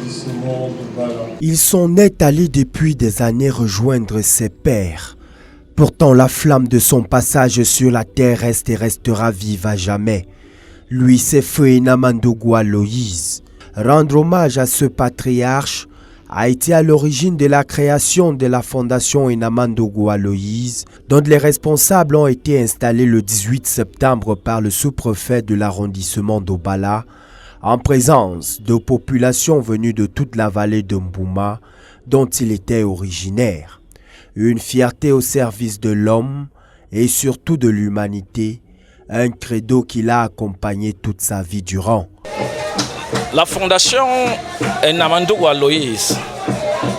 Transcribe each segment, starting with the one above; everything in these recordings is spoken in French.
l'arrondissement de Bala. Ils sont nets allés depuis des années rejoindre ses pères. Pourtant, la flamme de son passage sur la terre reste et restera vive à jamais. Lui, c'est feu Enamandougou Aloïse. Rendre hommage à ce patriarche a été à l'origine de la création de la fondation Enamandougou Aloïse, dont les responsables ont été installés le 18 septembre par le sous-préfet de l'arrondissement d'Obala, en présence de populations venues de toute la vallée de Mbouma, dont il était originaire. Une fierté au service de l'homme et surtout de l'humanité, un credo qui l'a accompagné toute sa vie durant. La fondation Enamandougou Aloïse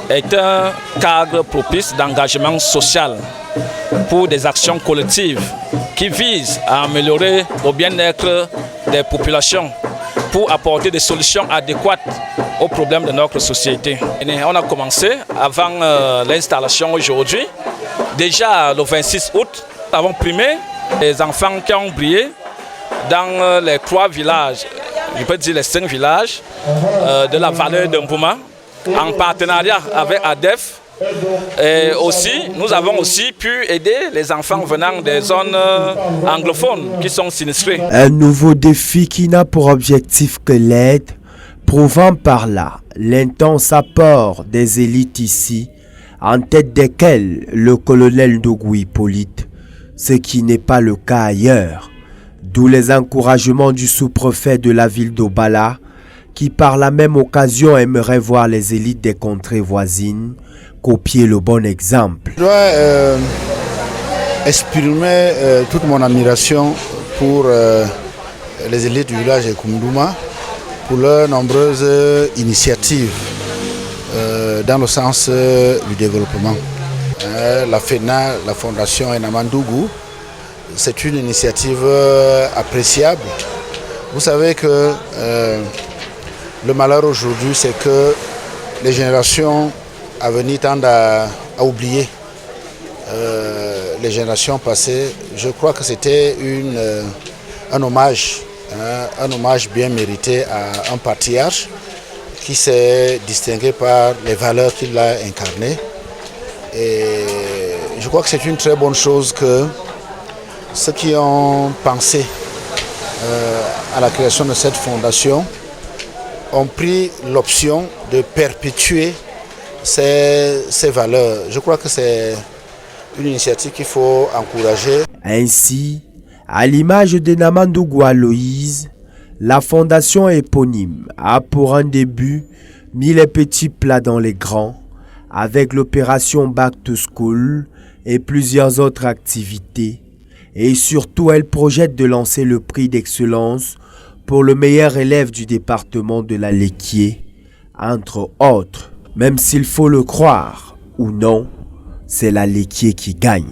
est un cadre propice d'engagement social pour des actions collectives qui visent à améliorer le bien-être des populations pour apporter des solutions adéquates aux problèmes de notre société. On a commencé avant l'installation aujourd'hui. Déjà le 26 août, nous avons primé les enfants qui ont brillé dans les 3 villages, je peux dire les 5 villages de la vallée de Mbouma, en partenariat avec ADEF. Et aussi, nous avons aussi pu aider les enfants venant des zones anglophones qui sont sinistrés. Un nouveau défi qui n'a pour objectif que l'aide, prouvant par là l'intense apport des élites ici, en tête desquelles le colonel Ndougou Hippolyte, ce qui n'est pas le cas ailleurs. D'où les encouragements du sous-préfet de la ville d'Obala, qui par la même occasion aimerait voir les élites des contrées voisines copier le bon exemple. Je dois exprimer toute mon admiration pour les élites du village de Koumdouma, pour leurs nombreuses initiatives dans le sens du développement. La FENA, la fondation Enamandougou, c'est une initiative appréciable. Vous savez que le malheur aujourd'hui, c'est que les générations à venir tendent à oublier les générations passées. Je crois que c'était un hommage bien mérité à un patriarche qui s'est distingué par les valeurs qu'il a incarnées. Et je crois que c'est une très bonne chose que ceux qui ont pensé à la création de cette fondation ont pris l'option de perpétuer ces valeurs. Je crois que c'est une initiative qu'il faut encourager. Ainsi, à l'image d'Enamandougou Aloïse, la fondation éponyme a pour un début mis les petits plats dans les grands, avec l'opération Back to School et plusieurs autres activités. Et surtout, elle projette de lancer le prix d'excellence pour le meilleur élève du département de la Léquié, entre autres. Même s'il faut le croire ou non, c'est la Léquié qui gagne.